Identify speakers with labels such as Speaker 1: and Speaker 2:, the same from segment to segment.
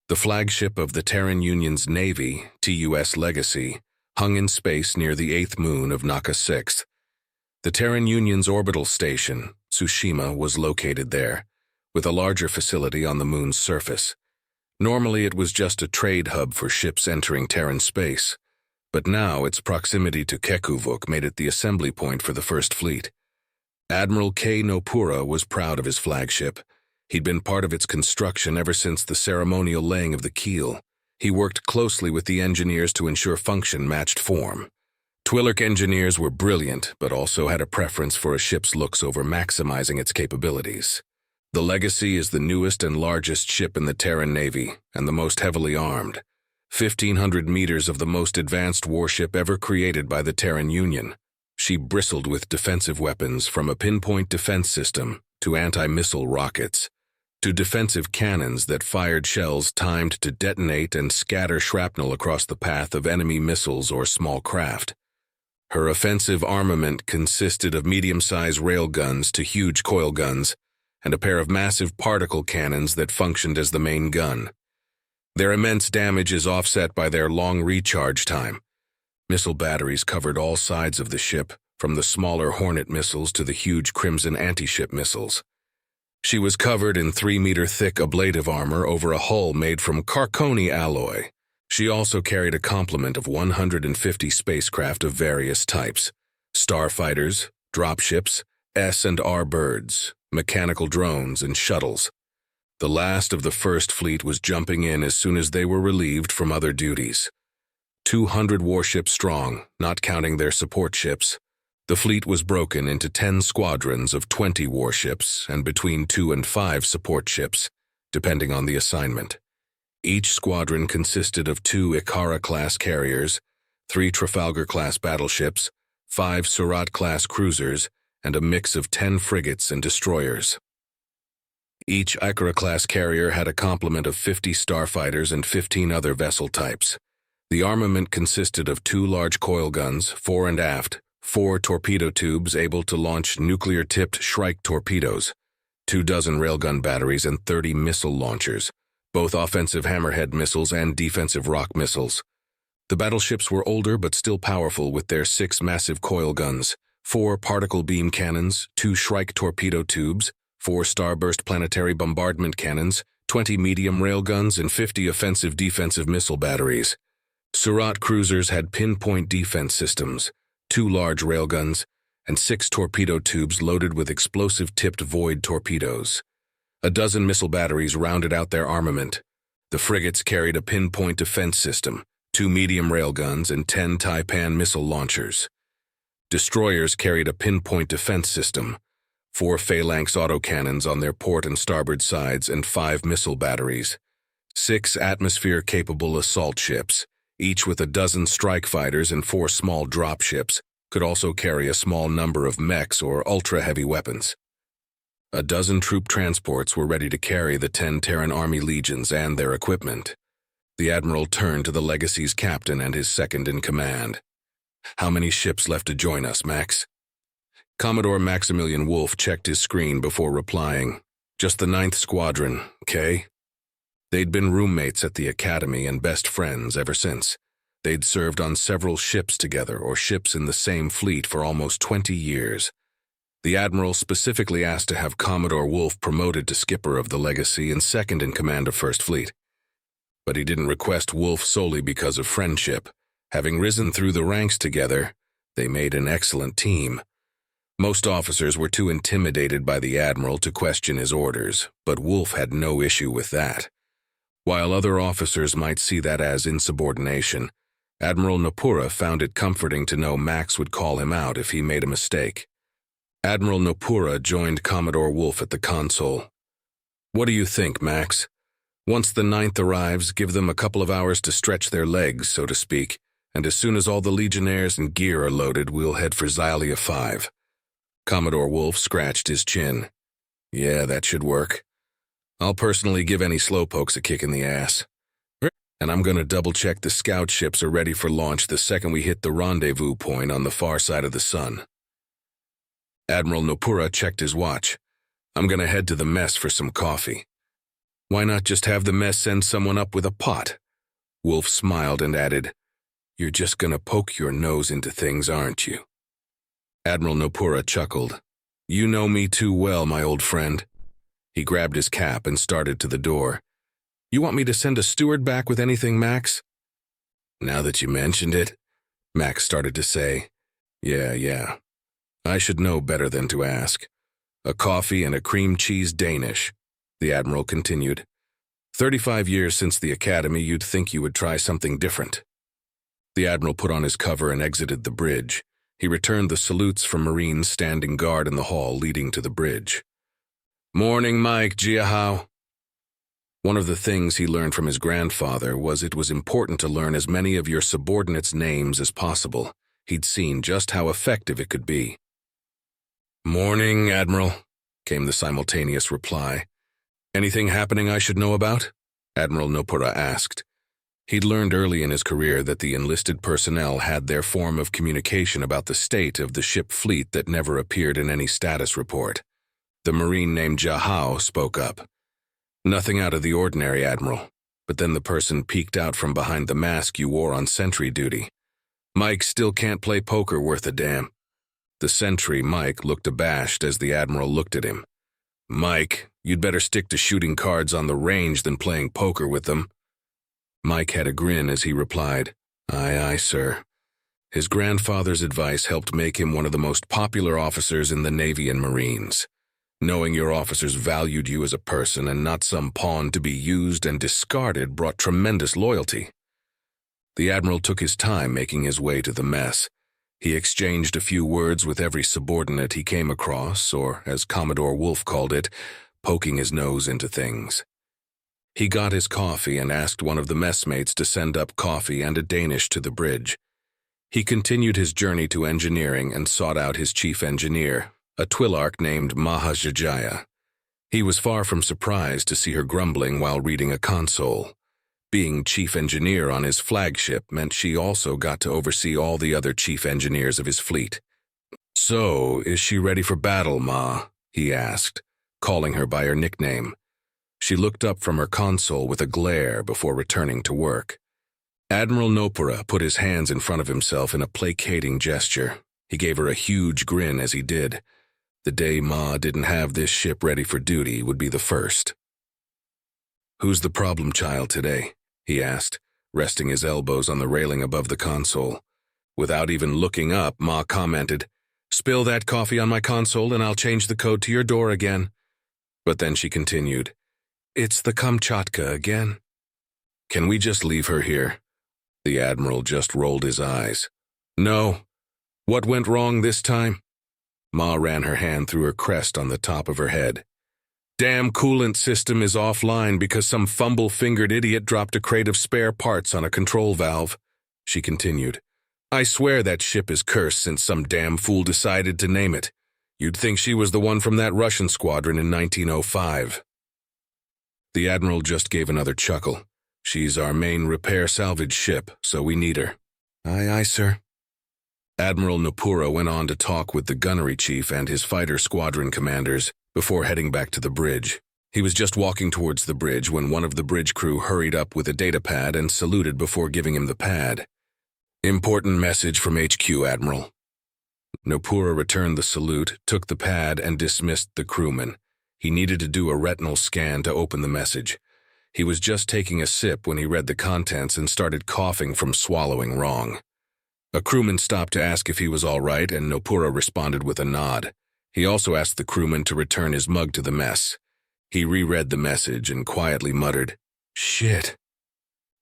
Speaker 1: The flagship of the Terran Union's Navy, TUS Legacy, hung in space near the 8th moon of Naka VI. The Terran Union's orbital station, Tsushima, was located there, with a larger facility on the moon's surface. Normally it was just a trade hub for ships entering Terran space, but now its proximity to Khekuvuk made it the assembly point for the First Fleet. Admiral Kae Nopura was proud of his flagship. He'd been part of its construction ever since the ceremonial laying of the keel. He worked closely with the engineers to ensure function matched form. Twillark engineers were brilliant, but also had a preference for a ship's looks over maximizing its capabilities. The Legacy is the newest and largest ship in the Terran Navy, and the most heavily armed. 1,500 meters of the most advanced warship ever created by the Terran Union. She bristled with defensive weapons from a pinpoint defense system to anti-missile rockets, to defensive cannons that fired shells timed to detonate and scatter shrapnel across the path of enemy missiles or small craft. Her offensive armament consisted of medium-sized railguns to huge coil guns, and a pair of massive particle cannons that functioned as the main gun. Their immense damage is offset by their long recharge time. Missile batteries covered all sides of the ship, from the smaller Hornet missiles to the huge Crimson anti-ship missiles. She was covered in 3-meter-thick ablative armor over a hull made from Carconi alloy. She also carried a complement of 150 spacecraft of various types: starfighters, dropships, S and R birds, mechanical drones, and shuttles. The last of the First Fleet was jumping in as soon as they were relieved from other duties. 200 warships strong, not counting their support ships. The fleet was broken into 10 squadrons of 20 warships and between 2 and 5 support ships, depending on the assignment. Each squadron consisted of 2 Ikara-class carriers, 3 Trafalgar-class battleships, 5 Surat-class cruisers, and a mix of 10 frigates and destroyers. Each Ikara-class carrier had a complement of 50 starfighters and 15 other vessel types. The armament consisted of 2 large coil guns, fore and aft, 4 torpedo tubes able to launch nuclear-tipped Shrike torpedoes, 24 railgun batteries, and 30 missile launchers, both offensive hammerhead missiles and defensive rock missiles. The battleships were older but still powerful with their 6 massive coil guns, 4 particle beam cannons, 2 Shrike torpedo tubes, 4 starburst planetary bombardment cannons, 20 medium railguns, and 50 offensive-defensive missile batteries. Surat cruisers had pinpoint defense systems, 2 large railguns, and 6 torpedo tubes loaded with explosive-tipped void torpedoes. A dozen missile batteries rounded out their armament. The frigates carried a pinpoint defense system, 2 medium railguns, and 10 Taipan missile launchers. Destroyers carried a pinpoint defense system, 4 phalanx autocannons on their port and starboard sides, and 5 missile batteries. 6 atmosphere-capable assault ships, each with a dozen strike fighters and 4 small dropships, could also carry a small number of mechs or ultra-heavy weapons. A dozen troop transports were ready to carry the 10 Terran Army legions and their equipment. The Admiral turned to the Legacy's captain and his second-in-command. "How many ships left to join us, Max?" Commodore Maximilian Wolf checked his screen before replying. "Just the 9th Squadron, Kay." They'd been roommates at the academy and best friends ever since. They'd served on several ships together or ships in the same fleet for almost 20 years. The Admiral specifically asked to have Commodore Wolf promoted to skipper of the Legacy and second-in-command of First Fleet. But he didn't request Wolf solely because of friendship. Having risen through the ranks together, they made an excellent team. Most officers were too intimidated by the Admiral to question his orders, but Wolf had no issue with that. While other officers might see that as insubordination, Admiral Nopura found it comforting to know Max would call him out if he made a mistake. Admiral Nopura joined Commodore Wolf at the console. "What do you think, Max? Once the 9th arrives, give them a couple of hours to stretch their legs, so to speak, and as soon as all the Legionnaires and gear are loaded, we'll head for Xylia 5. Commodore Wolf scratched his chin. "Yeah, that should work. I'll personally give any slowpokes a kick in the ass. And I'm gonna double-check the scout ships are ready for launch the second we hit the rendezvous point on the far side of the sun." Admiral Nopura checked his watch. "I'm gonna head to the mess for some coffee." Why not just have the mess send someone up with a pot? Wolf smiled and added, "You're just gonna poke your nose into things, aren't you?" Admiral Nopura chuckled. "You know me too well, my old friend." He grabbed his cap and started to the door. "You want me to send a steward back with anything, Max?" "Now that you mentioned it," Max started to say. Yeah. I should know better than to ask. A coffee and a cream cheese Danish," the Admiral continued. 35 years since the Academy, you'd think you would try something different." The Admiral put on his cover and exited the bridge. He returned the salutes from Marines standing guard in the hall leading to the bridge. "Morning, Mike, Jiahao." One of the things he learned from his grandfather was it was important to learn as many of your subordinates' names as possible. He'd seen just how effective it could be. "Morning, Admiral," came the simultaneous reply. "Anything happening I should know about?" Admiral Nopura asked. He'd learned early in his career that the enlisted personnel had their form of communication about the state of the ship fleet that never appeared in any status report. The Marine named Jiahao spoke up. "Nothing out of the ordinary, Admiral, but then the person peeked out from behind the mask you wore on sentry duty. Mike still can't play poker worth a damn." The sentry, Mike, looked abashed as the Admiral looked at him. "Mike, you'd better stick to shooting cards on the range than playing poker with them." Mike had a grin as he replied, Aye, sir." His grandfather's advice helped make him one of the most popular officers in the Navy and Marines. Knowing your officers valued you as a person and not some pawn to be used and discarded brought tremendous loyalty. The Admiral took his time making his way to the mess. He exchanged a few words with every subordinate he came across, or, as Commodore Wolf called it, poking his nose into things. He got his coffee and asked one of the messmates to send up coffee and a Danish to the bridge. He continued his journey to engineering and sought out his chief engineer, a Twillark named Mahajajaya. He was far from surprised to see her grumbling while reading a console. Being chief engineer on his flagship meant she also got to oversee all the other chief engineers of his fleet. "So, is she ready for battle, Ma?" he asked, calling her by her nickname. She looked up from her console with a glare before returning to work. Admiral Nopura put his hands in front of himself in a placating gesture. He gave her a huge grin as he did. The day Ma didn't have this ship ready for duty would be the first. "Who's the problem child today?" he asked, resting his elbows on the railing above the console. Without even looking up, Ma commented, "Spill that coffee on my console and I'll change the code to your door again." But then she continued, "It's the Kamchatka again." "Can we just leave her here?" The Admiral just rolled his eyes. "No. What went wrong this time?" Ma ran her hand through her crest on the top of her head. "Damn coolant system is offline because some fumble-fingered idiot dropped a crate of spare parts on a control valve," she continued. "I swear that ship is cursed since some damn fool decided to name it. You'd think she was the one from that Russian squadron in 1905. The Admiral just gave another chuckle. "She's our main repair salvage ship, so we need her." Aye, sir." Admiral Nopura went on to talk with the gunnery chief and his fighter squadron commanders before heading back to the bridge. He was just walking towards the bridge when one of the bridge crew hurried up with a data pad and saluted before giving him the pad. "Important message from HQ, Admiral." Nopura returned the salute, took the pad, and dismissed the crewman. He needed to do a retinal scan to open the message. He was just taking a sip when he read the contents and started coughing from swallowing wrong. A crewman stopped to ask if he was all right, and Nopura responded with a nod. He also asked the crewman to return his mug to the mess. He reread the message and quietly muttered, "Shit."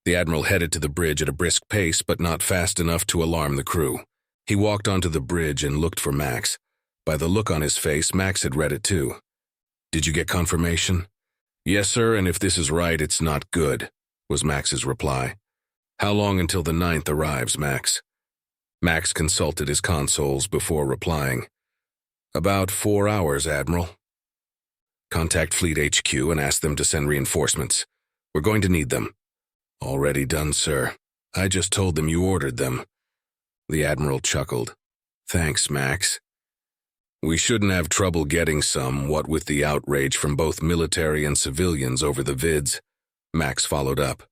Speaker 1: The Admiral headed to the bridge at a brisk pace, but not fast enough to alarm the crew. He walked onto the bridge and looked for Max. By the look on his face, Max had read it too. "Did you get confirmation?" "Yes, sir, and if this is right, it's not good," was Max's reply. "How long until the 9th arrives, Max?" Max consulted his consoles before replying. "About 4 hours, Admiral." "Contact Fleet HQ and ask them to send reinforcements. We're going to need them." "Already done, sir. I just told them you ordered them." The Admiral chuckled. "Thanks, Max." We shouldn't have trouble getting some, what with the outrage from both military and civilians over the vids, Max followed up.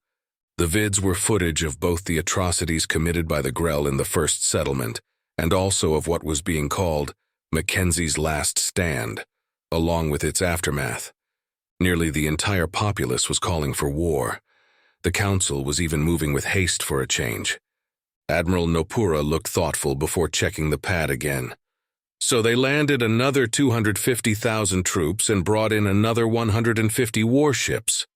Speaker 1: The vids were footage of both the atrocities committed by the Gre'l in the first settlement, and also of what was being called Mackenzie's Last Stand, along with its aftermath. Nearly the entire populace was calling for war. The council was even moving with haste for a change. Admiral Nopura looked thoughtful before checking the pad again. So they landed another 250,000 troops and brought in another 150 warships.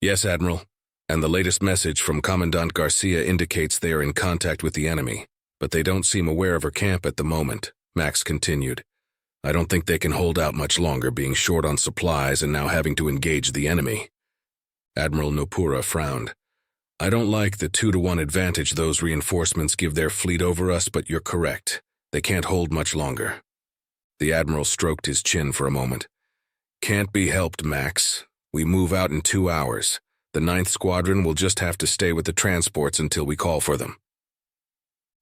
Speaker 1: Yes, Admiral, and the latest message from Commandant Garcia indicates they are in contact with the enemy, but they don't seem aware of her camp at the moment, Max continued. I don't think they can hold out much longer, being short on supplies and now having to engage the enemy. Admiral Nopura frowned. I don't like the 2-to-1 advantage those reinforcements give their fleet over us, but you're correct. They can't hold much longer. The Admiral stroked his chin for a moment. Can't be helped, Max. We move out in 2 hours. The 9th Squadron will just have to stay with the transports until we call for them.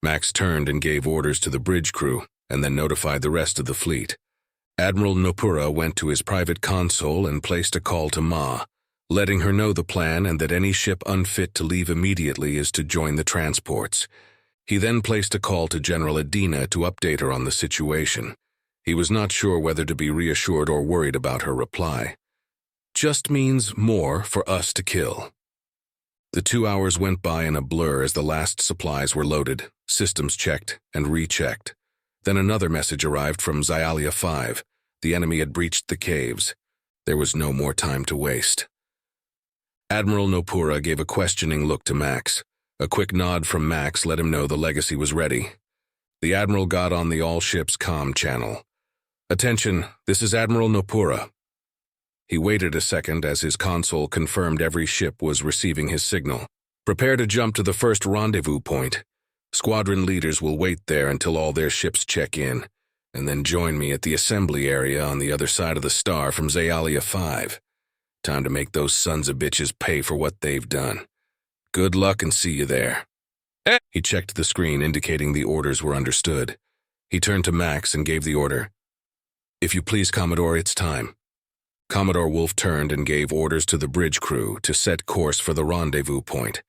Speaker 1: Max turned and gave orders to the bridge crew, and then notified the rest of the fleet. Admiral Nopura went to his private console and placed a call to Ma, letting her know the plan and that any ship unfit to leave immediately is to join the transports. He then placed a call to General Adina to update her on the situation. He was not sure whether to be reassured or worried about her reply. Just means more for us to kill. The 2 hours went by in a blur as the last supplies were loaded, systems checked, and rechecked. Then another message arrived from Xialia 5. The enemy had breached the caves. There was no more time to waste. Admiral Nopura gave a questioning look to Max. A quick nod from Max let him know the Legacy was ready. The Admiral got on the all-ships comm channel. Attention, this is Admiral Nopura. He waited a second as his console confirmed every ship was receiving his signal. Prepare to jump to the first rendezvous point. Squadron leaders will wait there until all their ships check in, and then join me at the assembly area on the other side of the star from Xialia 5. Time to make those sons of bitches pay for what they've done. Good luck and see you there. He checked the screen indicating the orders were understood. He turned to Max and gave the order. If you please, Commodore, it's time. Commodore Wolf turned and gave orders to the bridge crew to set course for the rendezvous point.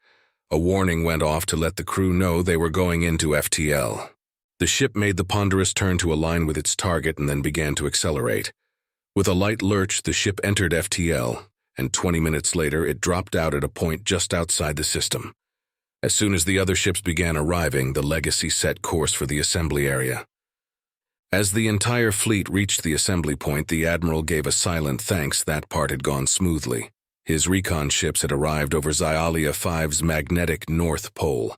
Speaker 1: A warning went off to let the crew know they were going into FTL. The ship made the ponderous turn to align with its target and then began to accelerate. With a light lurch, the ship entered FTL, and 20 minutes later it dropped out at a point just outside the system. As soon as the other ships began arriving, the Legacy set course for the assembly area. As the entire fleet reached the assembly point, the Admiral gave a silent thanks that part had gone smoothly. His recon ships had arrived over Xialia 5's magnetic North Pole.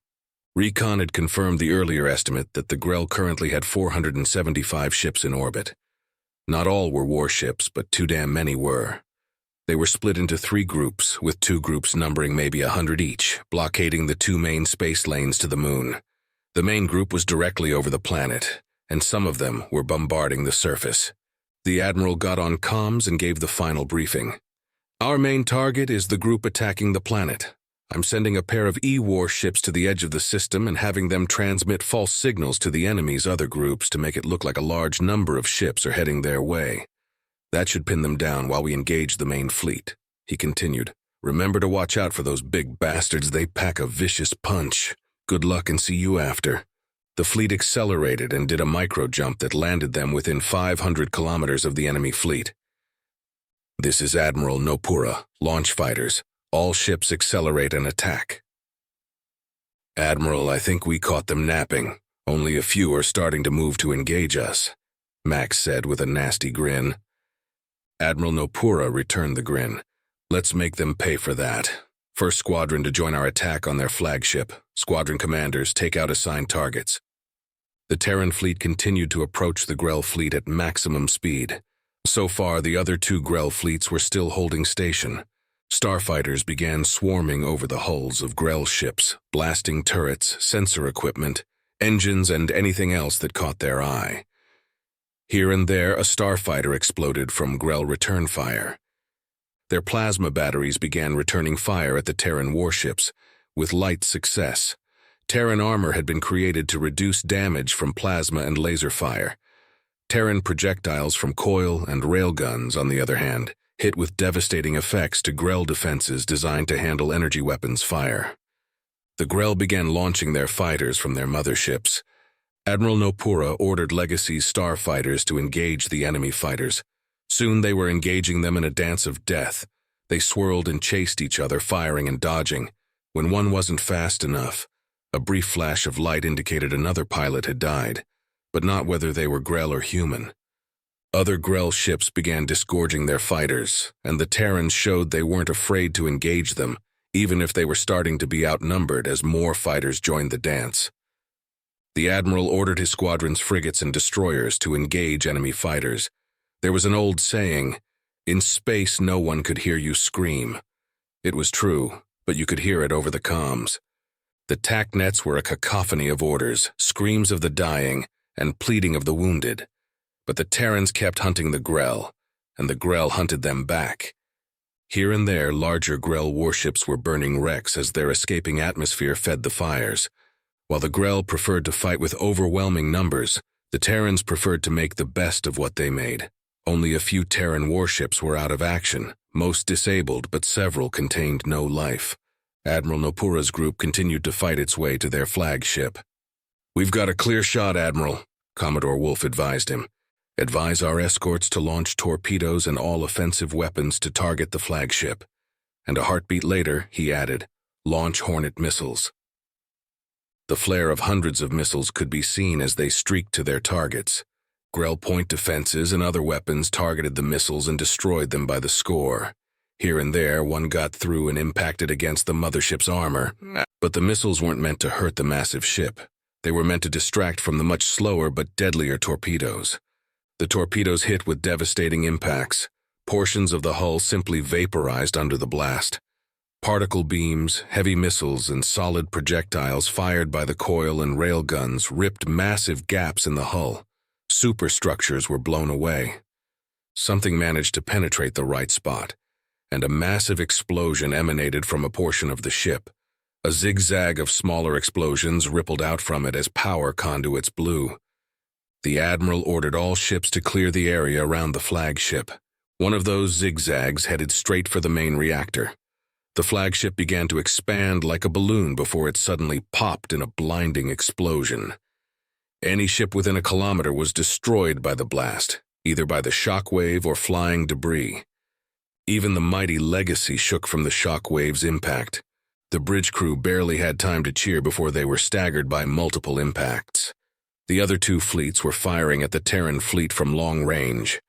Speaker 1: Recon had confirmed the earlier estimate that the Gre'l currently had 475 ships in orbit. Not all were warships, but too damn many were. They were split into 3 groups, with 2 groups numbering maybe 100 each, blockading the 2 main space lanes to the moon. The main group was directly over the planet, and some of them were bombarding the surface. The Admiral got on comms and gave the final briefing. Our main target is the group attacking the planet. I'm sending a pair of E-warships to the edge of the system and having them transmit false signals to the enemy's other groups to make it look like a large number of ships are heading their way. That should pin them down while we engage the main fleet. He continued, remember to watch out for those big bastards. They pack a vicious punch. Good luck and see you after. The fleet accelerated and did a micro-jump that landed them within 500 kilometers of the enemy fleet. This is Admiral Nopura, launch fighters. All ships accelerate and attack. Admiral, I think we caught them napping. Only a few are starting to move to engage us, Max said with a nasty grin. Admiral Nopura returned the grin. Let's make them pay for that. First squadron to join our attack on their flagship. Squadron commanders, take out assigned targets. The Terran fleet continued to approach the Gre'l fleet at maximum speed. So far, the other 2 Gre'l fleets were still holding station. Starfighters began swarming over the hulls of Gre'l ships, blasting turrets, sensor equipment, engines, and anything else that caught their eye. Here and there, a starfighter exploded from Gre'l return fire. Their plasma batteries began returning fire at the Terran warships, with light success. Terran armor had been created to reduce damage from plasma and laser fire. Terran projectiles from coil and railguns, on the other hand, hit with devastating effects to Gre'l defenses designed to handle energy weapons fire. The Gre'l began launching their fighters from their motherships. Admiral Nopura ordered Legacy's starfighters to engage the enemy fighters. Soon they were engaging them in a dance of death. They swirled and chased each other, firing and dodging. When one wasn't fast enough, a brief flash of light indicated another pilot had died, but not whether they were Gre'l or human. Other Gre'l ships began disgorging their fighters, and the Terrans showed they weren't afraid to engage them, even if they were starting to be outnumbered as more fighters joined the dance. The Admiral ordered his squadron's frigates and destroyers to engage enemy fighters. There was an old saying, "In space no one could hear you scream." It was true, but you could hear it over the comms. The TAC nets were a cacophony of orders, screams of the dying, and pleading of the wounded. But the Terrans kept hunting the Gre'l, and the Gre'l hunted them back. Here and there, larger Gre'l warships were burning wrecks as their escaping atmosphere fed the fires. While the Gre'l preferred to fight with overwhelming numbers, the Terrans preferred to make the best of what they made. Only a few Terran warships were out of action, most disabled, but several contained no life. Admiral Nopura's group continued to fight its way to their flagship. "We've got a clear shot, Admiral," Commodore Wolf advised him. "Advise our escorts to launch torpedoes and all offensive weapons to target the flagship." And a heartbeat later, he added, "Launch Hornet missiles." The flare of hundreds of missiles could be seen as they streaked to their targets. Gre'l point defenses and other weapons targeted the missiles and destroyed them by the score. Here and there, one got through and impacted against the mothership's armor, but the missiles weren't meant to hurt the massive ship. They were meant to distract from the much slower but deadlier torpedoes. The torpedoes hit with devastating impacts. Portions of the hull simply vaporized under the blast. Particle beams, heavy missiles, and solid projectiles fired by the coil and railguns ripped massive gaps in the hull. Superstructures were blown away. Something managed to penetrate the right spot, and a massive explosion emanated from a portion of the ship. A zigzag of smaller explosions rippled out from it as power conduits blew. The Admiral ordered all ships to clear the area around the flagship. One of those zigzags headed straight for the main reactor. The flagship began to expand like a balloon before it suddenly popped in a blinding explosion. Any ship within a kilometer was destroyed by the blast, either by the shockwave or flying debris. Even the mighty Legacy shook from the shockwave's impact. The bridge crew barely had time to cheer before they were staggered by multiple impacts. The other two fleets were firing at the Terran fleet from long range.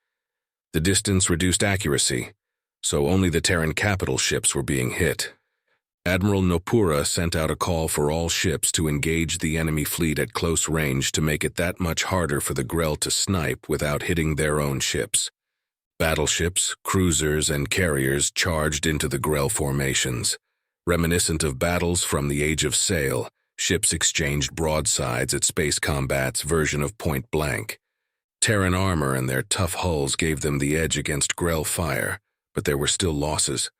Speaker 1: The distance reduced accuracy, so only the Terran capital ships were being hit. Admiral Nopura sent out a call for all ships to engage the enemy fleet at close range to make it that much harder for the Gre'l to snipe without hitting their own ships. Battleships, cruisers, and carriers charged into the Gre'l formations. Reminiscent of battles from the Age of Sail, ships exchanged broadsides at Space Combat's version of point blank. Terran armor and their tough hulls gave them the edge against Gre'l fire, but there were still losses.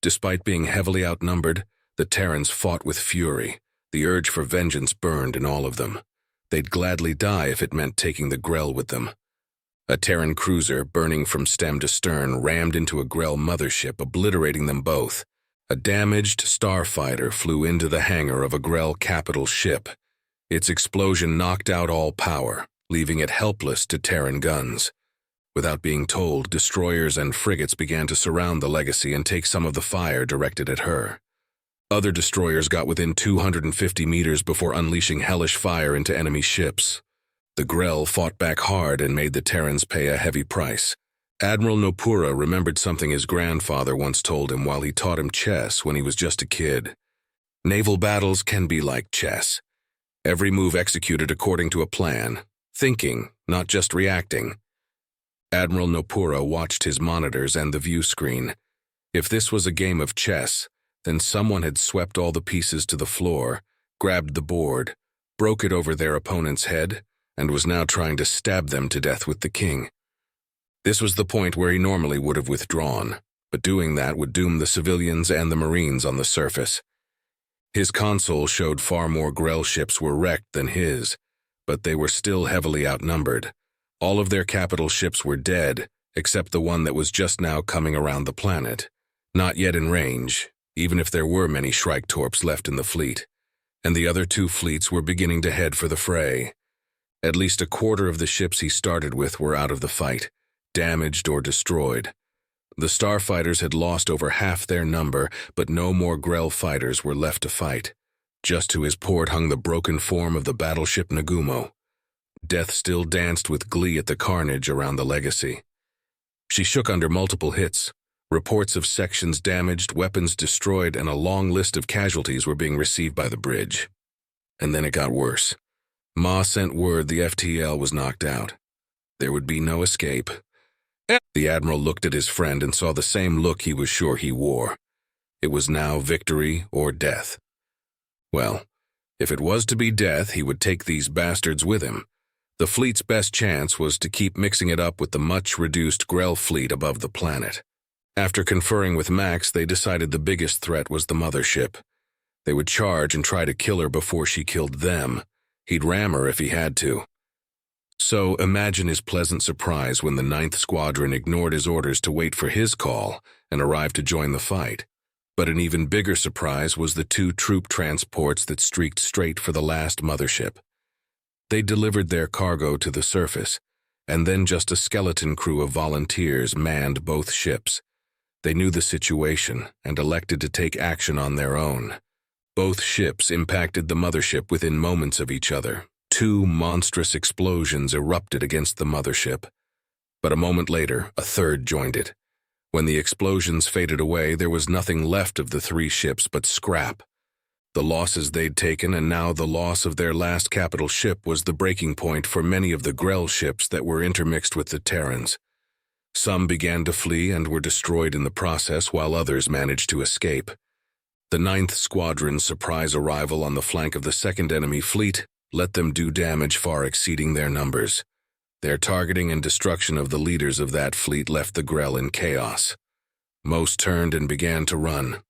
Speaker 1: Despite being heavily outnumbered, the Terrans fought with fury. The urge for vengeance burned in all of them. They'd gladly die if it meant taking the Gre'l with them. A Terran cruiser, burning from stem to stern, rammed into a Gre'l mothership, obliterating them both. A damaged starfighter flew into the hangar of a Gre'l capital ship. Its explosion knocked out all power, leaving it helpless to Terran guns. Without being told, destroyers and frigates began to surround the Legacy and take some of the fire directed at her. Other destroyers got within 250 meters before unleashing hellish fire into enemy ships. The Gre'l fought back hard and made the Terrans pay a heavy price. Admiral Nopura remembered something his grandfather once told him while he taught him chess when he was just a kid. Naval battles can be like chess. Every move executed according to a plan, thinking, not just reacting. Admiral Nopura watched his monitors and the view screen. If this was a game of chess, then someone had swept all the pieces to the floor, grabbed the board, broke it over their opponent's head, and was now trying to stab them to death with the king. This was the point where he normally would have withdrawn, but doing that would doom the civilians and the Marines on the surface. His console showed far more Gre'l ships were wrecked than his, but they were still heavily outnumbered. All of their capital ships were dead, except the one that was just now coming around the planet. Not yet in range, even if there were many Shriketorps left in the fleet, and the other two fleets were beginning to head for the fray. At least a quarter of the ships he started with were out of the fight, damaged or destroyed. The starfighters had lost over half their number, but no more Gre'l fighters were left to fight. Just to his port hung the broken form of the battleship Nagumo. Death still danced with glee at the carnage around the Legacy. She shook under multiple hits. Reports of sections damaged, weapons destroyed, and a long list of casualties were being received by the bridge. And then it got worse. Ma sent word the FTL was knocked out. There would be no escape. The Admiral looked at his friend and saw the same look he was sure he wore. It was now victory or death. Well, if it was to be death, he would take these bastards with him. The fleet's best chance was to keep mixing it up with the much-reduced Gre'l fleet above the planet. After conferring with Max, they decided the biggest threat was the mothership. They would charge and try to kill her before she killed them. He'd ram her if he had to. So imagine his pleasant surprise when the 9th Squadron ignored his orders to wait for his call and arrived to join the fight. But an even bigger surprise was the 2 troop transports that streaked straight for the last mothership. They delivered their cargo to the surface, and then just a skeleton crew of volunteers manned both ships. They knew the situation and elected to take action on their own. Both ships impacted the mothership within moments of each other. 2 monstrous explosions erupted against the mothership. But a moment later, a third joined it. When the explosions faded away, there was nothing left of the 3 ships but scrap. The losses they'd taken and now the loss of their last capital ship was the breaking point for many of the Gre'l ships that were intermixed with the Terrans. Some began to flee and were destroyed in the process, while others managed to escape. The 9th Squadron's surprise arrival on the flank of the second enemy fleet let them do damage far exceeding their numbers. Their targeting and destruction of the leaders of that fleet left the Gre'l in chaos. Most turned and began to run.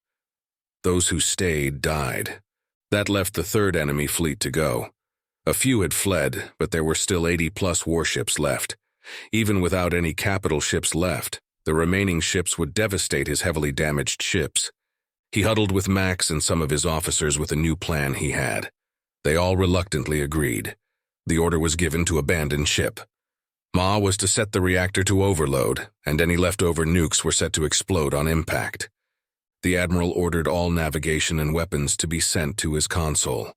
Speaker 1: Those who stayed died. That left the third enemy fleet to go. A few had fled, but there were still 80+ warships left. Even without any capital ships left, the remaining ships would devastate his heavily damaged ships. He huddled with Max and some of his officers with a new plan he had. They all reluctantly agreed. The order was given to abandon ship. Ma was to set the reactor to overload, and any leftover nukes were set to explode on impact. The Admiral ordered all navigation and weapons to be sent to his console.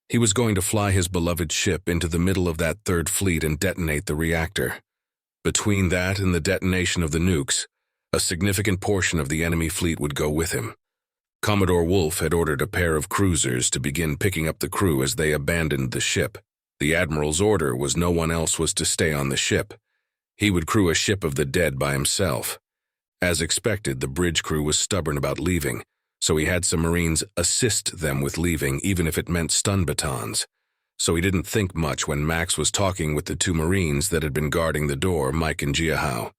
Speaker 1: He was going to fly his beloved ship into the middle of that third fleet and detonate the reactor. Between that and the detonation of the nukes, a significant portion of the enemy fleet would go with him. Commodore Wolf had ordered a pair of cruisers to begin picking up the crew as they abandoned the ship. The Admiral's order was no one else was to stay on the ship. He would crew a ship of the dead by himself. As expected, the bridge crew was stubborn about leaving, so he had some Marines assist them with leaving, even if it meant stun batons. So he didn't think much when Max was talking with the 2 Marines that had been guarding the door, Mike and Jiahao.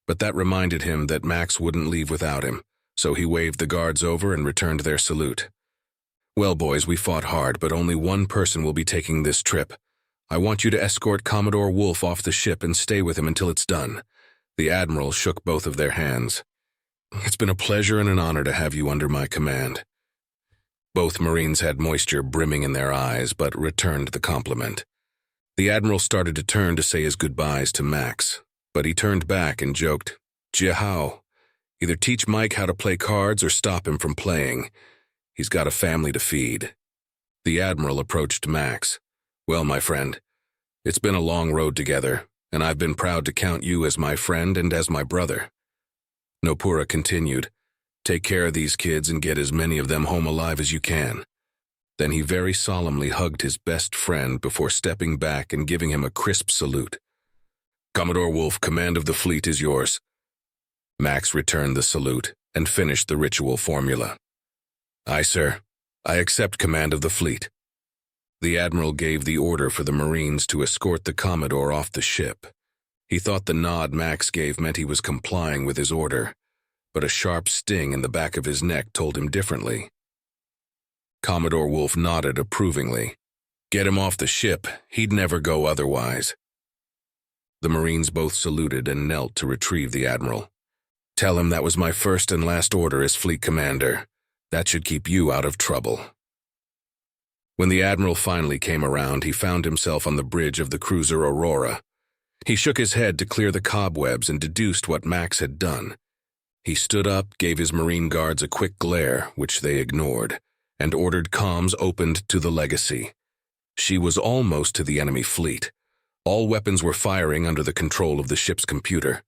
Speaker 1: But that reminded him that Max wouldn't leave without him, so he waved the guards over and returned their salute. "Well, boys, we fought hard, but only one person will be taking this trip. I want you to escort Commodore Wolf off the ship and stay with him until it's done." The Admiral shook both of their hands. "It's been a pleasure and an honor to have you under my command." Both Marines had moisture brimming in their eyes, but returned the compliment. The Admiral started to turn to say his goodbyes to Max, but he turned back and joked, "Jiahao, either teach Mike how to play cards or stop him from playing. He's got a family to feed." The Admiral approached Max. "Well, my friend, it's been a long road together, and I've been proud to count you as my friend and as my brother." Nopura continued, "Take care of these kids and get as many of them home alive as you can." Then he very solemnly hugged his best friend before stepping back and giving him a crisp salute. "Commodore Wolf, command of the fleet is yours." Max returned the salute and finished the ritual formula. "Aye, sir. I accept command of the fleet." The Admiral gave the order for the Marines to escort the Commodore off the ship. He thought the nod Max gave meant he was complying with his order, but a sharp sting in the back of his neck told him differently. Commodore Wolf nodded approvingly. Get him off the ship, he'd never go otherwise. The Marines both saluted and knelt to retrieve the Admiral. "Tell him that was my first and last order as fleet commander. That should keep you out of trouble." When the Admiral finally came around, he found himself on the bridge of the cruiser Aurora. He shook his head to clear the cobwebs and deduced what Max had done. He stood up, gave his Marine guards a quick glare, which they ignored, and ordered comms opened to the Legacy. She was almost to the enemy fleet. All weapons were firing under the control of the ship's computer.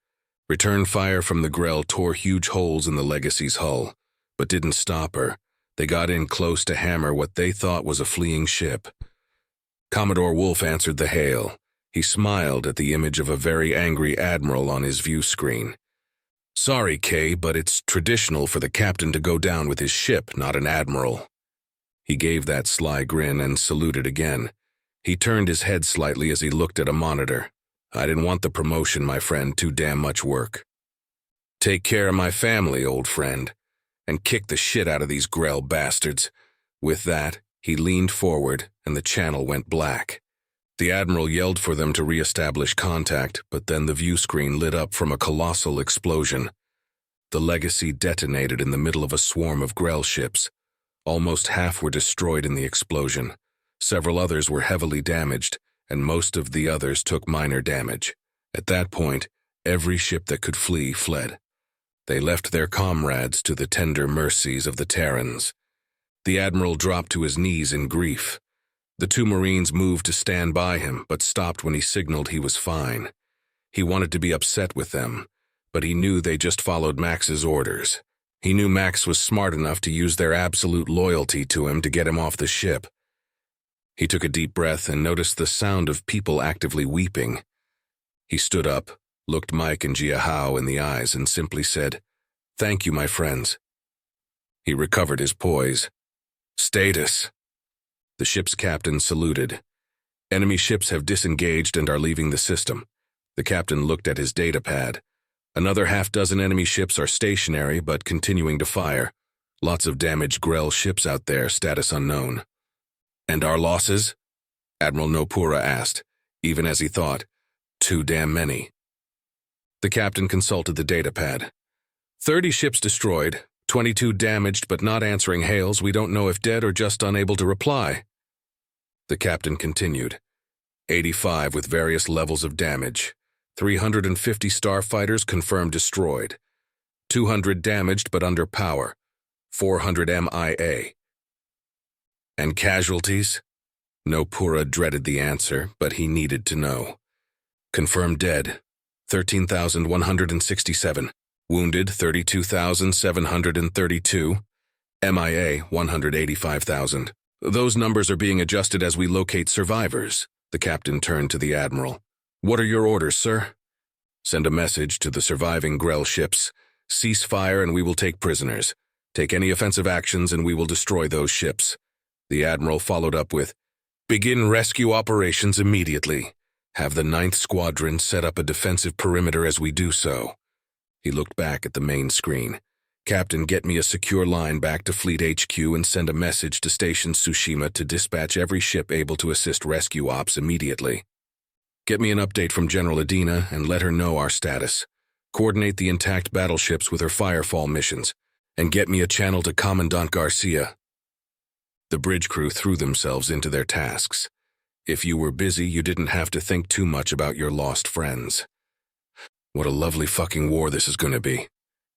Speaker 1: Return fire from the Gre'l tore huge holes in the Legacy's hull, but didn't stop her. They got in close to hammer what they thought was a fleeing ship. Commodore Wolf answered the hail. He smiled at the image of a very angry admiral on his view screen. "Sorry, Kay, but it's traditional for the captain to go down with his ship, not an admiral." He gave that sly grin and saluted again. He turned his head slightly as he looked at a monitor. "I didn't want the promotion, my friend, too damn much work. Take care of my family, old friend, and kick the shit out of these Gre'l bastards." With that, he leaned forward, and the channel went black. The Admiral yelled for them to re-establish contact, but then the view screen lit up from a colossal explosion. The Legacy detonated in the middle of a swarm of Gre'l ships. Almost half were destroyed in the explosion. Several others were heavily damaged, and most of the others took minor damage. At that point, every ship that could flee fled. They left their comrades to the tender mercies of the Terrans. The Admiral dropped to his knees in grief. The two Marines moved to stand by him, but stopped when he signaled he was fine. He wanted to be upset with them, but he knew they just followed Max's orders. He knew Max was smart enough to use their absolute loyalty to him to get him off the ship. He took a deep breath and noticed the sound of people actively weeping. He stood up, looked Mike and Jia Hao in the eyes, and simply said, "Thank you, my friends." He recovered his poise. "Status." The ship's captain saluted. "Enemy ships have disengaged and are leaving the system." The captain looked at his data pad. "Another half-dozen enemy ships are stationary but continuing to fire. Lots of damaged Gre'l ships out there, status unknown." "And our losses?" Admiral Nopura asked, even as he thought, "Too damn many." The captain consulted the data pad. 30 ships destroyed, 22 damaged but not answering hails. We don't know if dead or just unable to reply. The captain continued. 85 with various levels of damage. 350 starfighters confirmed destroyed. 200 damaged but under power. 400 MIA. And casualties? Nopura dreaded the answer, but he needed to know. Confirmed dead, 13,167. Wounded, 32,732. MIA, 185,000. Those numbers are being adjusted as we locate survivors. The captain turned to the Admiral. "What are your orders, sir?" "Send a message to the surviving Gre'l ships. Cease fire and we will take prisoners. Take any offensive actions and we will destroy those ships." The Admiral followed up with, "Begin rescue operations immediately. Have the 9th Squadron set up a defensive perimeter as we do so." He looked back at the main screen. "Captain, get me a secure line back to Fleet HQ and send a message to Station Tsushima to dispatch every ship able to assist rescue ops immediately. Get me an update from General Adina and let her know our status. Coordinate the intact battleships with her firefall missions, and get me a channel to Commandant Garcia." The bridge crew threw themselves into their tasks. If you were busy, you didn't have to think too much about your lost friends. "What a lovely fucking war this is going to be,"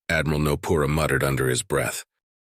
Speaker 1: Admiral Nopura muttered under his breath.